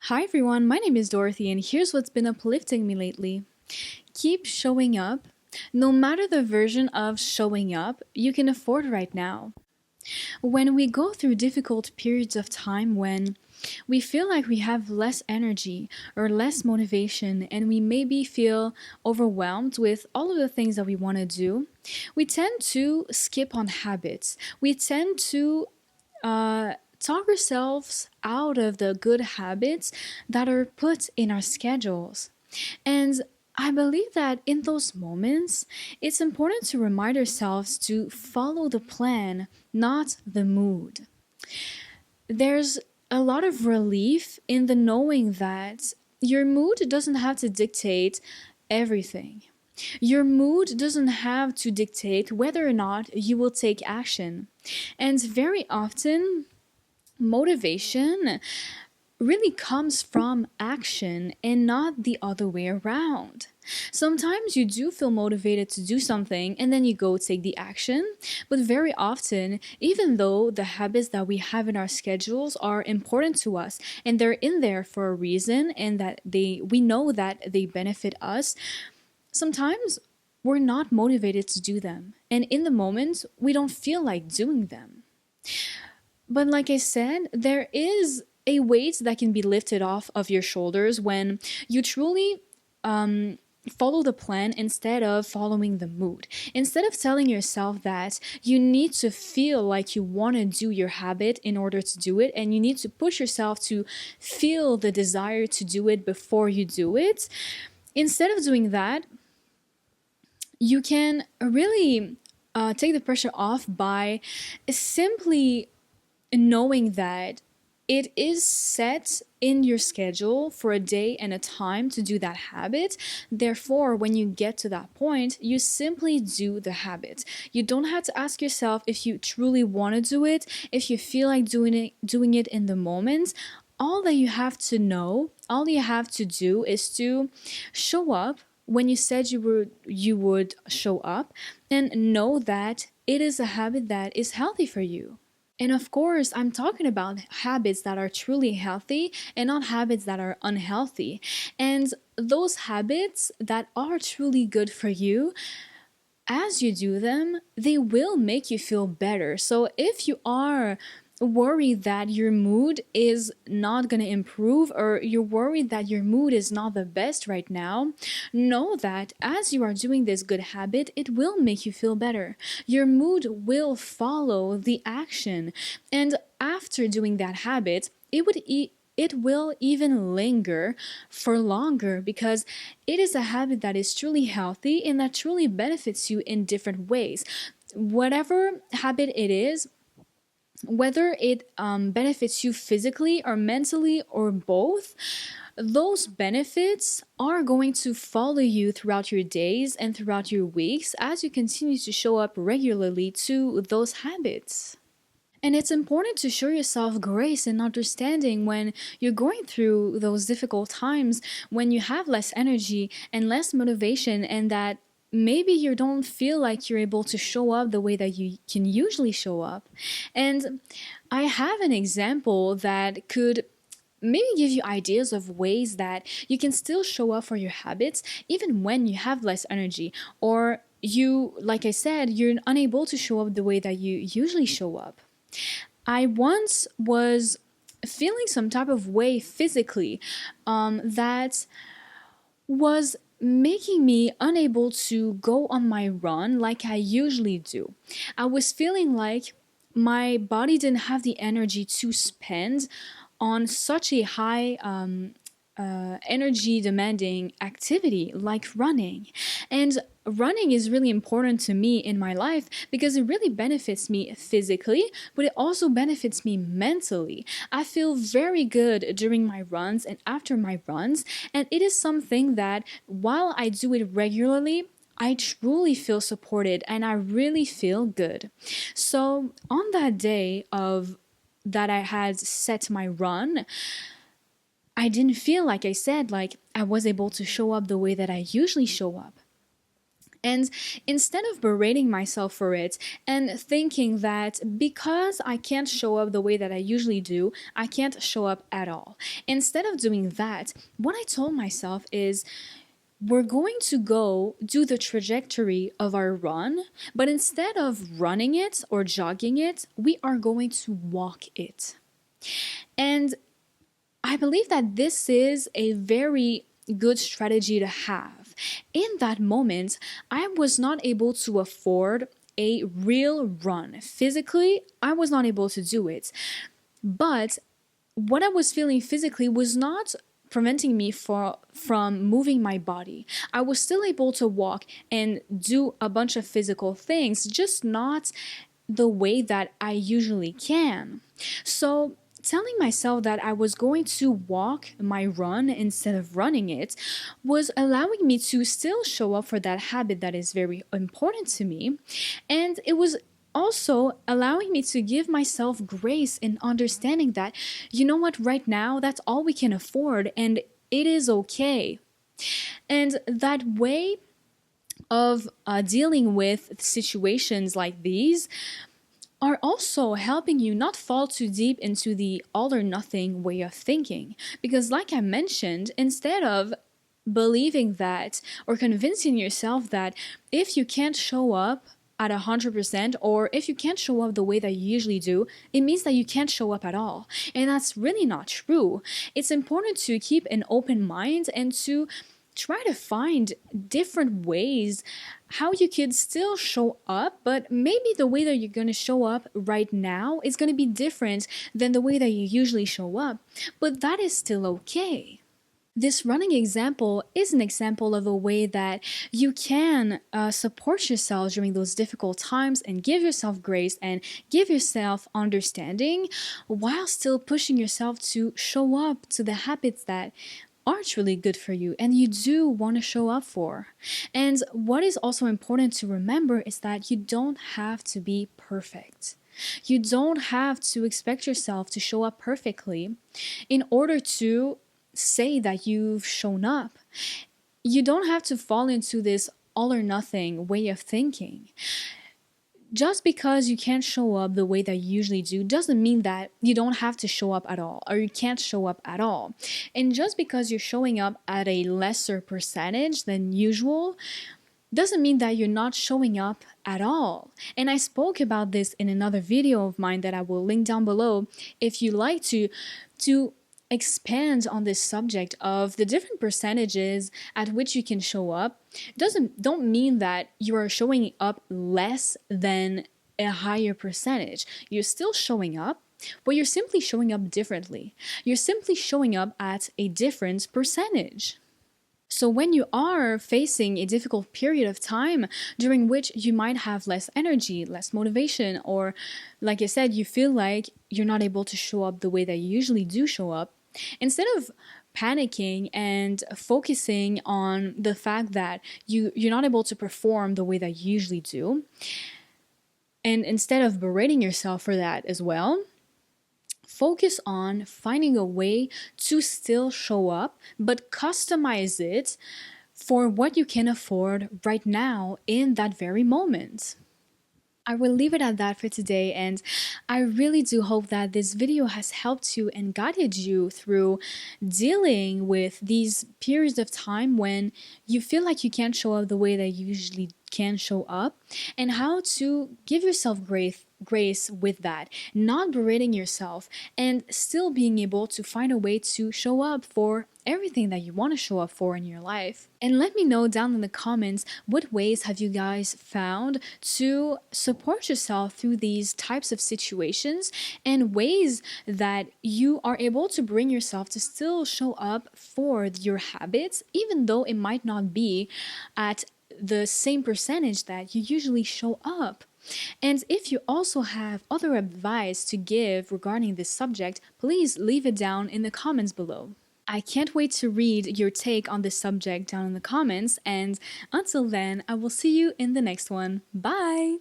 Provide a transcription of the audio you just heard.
Hi everyone, my name is Dorothy, and here's what's been uplifting me lately. Keep showing up, no matter the version of showing up you can afford right now. When we go through difficult periods of time when we feel like we have less energy or less motivation, and we maybe feel overwhelmed with all of the things that we want to do, we tend to skip on habits. We tend to talk ourselves out of the good habits that are put in our schedules. And I believe that in those moments, it's important to remind ourselves to follow the plan, not the mood. There's a lot of relief in the knowing that your mood doesn't have to dictate everything. Your mood doesn't have to dictate whether or not you will take action. And very often, motivation really comes from action and not the other way around. Sometimes you do feel motivated to do something and then you go take the action, but very often, even though the habits that we have in our schedules are important to us and they're in there for a reason and that we know that they benefit us, sometimes we're not motivated to do them. And in the moment, we don't feel like doing them. But like I said, there is a weight that can be lifted off of your shoulders when you truly follow the plan instead of following the mood. Instead of telling yourself that you need to feel like you want to do your habit in order to do it, and you need to push yourself to feel the desire to do it before you do it, instead of doing that, you can really take the pressure off by simply knowing that it is set in your schedule for a day and a time to do that habit. Therefore, when you get to that point, you simply do the habit. You don't have to ask yourself if you truly want to do it, if you feel like doing it in the moment. All that you have to know, all you have to do is to show up when you said you would show up, and know that it is a habit that is healthy for you. And of course, I'm talking about habits that are truly healthy and not habits that are unhealthy. And those habits that are truly good for you, as you do them, they will make you feel better. So if you are worried that your mood is not going to improve, or you're worried that your mood is not the best right now, know that as you are doing this good habit, it will make you feel better. Your mood will follow the action. And after doing that habit, it will even linger for longer because it is a habit that is truly healthy and that truly benefits you in different ways. Whatever habit it is, whether it benefits you physically or mentally or both, those benefits are going to follow you throughout your days and throughout your weeks as you continue to show up regularly to those habits. And it's important to show yourself grace and understanding when you're going through those difficult times, when you have less energy and less motivation, and that maybe you don't feel like you're able to show up the way that you can usually show up. And I have an example that could maybe give you ideas of ways that you can still show up for your habits even when you have less energy, or you, like I said, you're unable to show up the way that you usually show up. I once was feeling some type of way physically that was making me unable to go on my run like I usually do. I was feeling like my body didn't have the energy to spend on such a high energy demanding activity like running. And running is really important to me in my life because it really benefits me physically, but it also benefits me mentally. I feel very good during my runs and after my runs, and it is something that while I do it regularly, I truly feel supported and I really feel good. So on that day of that I had set my run, I didn't feel, like I said, like I was able to show up the way that I usually show up. And instead of berating myself for it and thinking that because I can't show up the way that I usually do, I can't show up at all. Instead of doing that, what I told myself is, we're going to go do the trajectory of our run, but instead of running it or jogging it, we are going to walk it. And I believe that this is a very good strategy to have. In that moment, I was not able to afford a real run. Physically, I was not able to do it. But what I was feeling physically was not preventing me from moving my body. I was still able to walk and do a bunch of physical things, just not the way that I usually can. So telling myself that I was going to walk my run instead of running it was allowing me to still show up for that habit that is very important to me. And it was also allowing me to give myself grace in understanding that, you know what, right now, that's all we can afford and it is okay. And that way of dealing with situations like these are also helping you not fall too deep into the all or nothing way of thinking. Because, like I mentioned, instead of believing that or convincing yourself that if you can't show up at 100% or if you can't show up the way that you usually do, it means that you can't show up at all. And that's really not true. It's important to keep an open mind and to try to find different ways how you could still show up, but maybe the way that you're going to show up right now is going to be different than the way that you usually show up. But that is still okay. This running example is an example of a way that you can support yourself during those difficult times and give yourself grace and give yourself understanding while still pushing yourself to show up to the habits that aren't really good for you and you do want to show up for. And what is also important to remember is that you don't have to be perfect. You don't have to expect yourself to show up perfectly in order to say that you've shown up. You don't have to fall into this all or nothing way of thinking. Just because you can't show up the way that you usually do doesn't mean that you don't have to show up at all or you can't show up at all. And just because you're showing up at a lesser percentage than usual doesn't mean that you're not showing up at all. And I spoke about this in another video of mine that I will link down below if you like to expand on this subject of the different percentages at which you can show up. Don't mean that you are showing up less than a higher percentage. You're still showing up, but you're simply showing up differently. You're simply showing up at a different percentage. So when you are facing a difficult period of time during which you might have less energy, less motivation, or like I said, you feel like you're not able to show up the way that you usually do show up, instead of panicking and focusing on the fact that you're not able to perform the way that you usually do, and instead of berating yourself for that as well, focus on finding a way to still show up, but customize it for what you can afford right now in that very moment. I will leave it at that for today, and I really do hope that this video has helped you and guided you through dealing with these periods of time when you feel like you can't show up the way that you usually can show up, and how to give yourself grace with that, not berating yourself, and still being able to find a way to show up for everything that you want to show up for in your life. And let me know down in the comments, what ways have you guys found to support yourself through these types of situations, and ways that you are able to bring yourself to still show up for your habits, even though it might not be at the same percentage that you usually show up. And if you also have other advice to give regarding this subject, please leave it down in the comments below. I can't wait to read your take on this subject down in the comments, and until then, I will see you in the next one. Bye!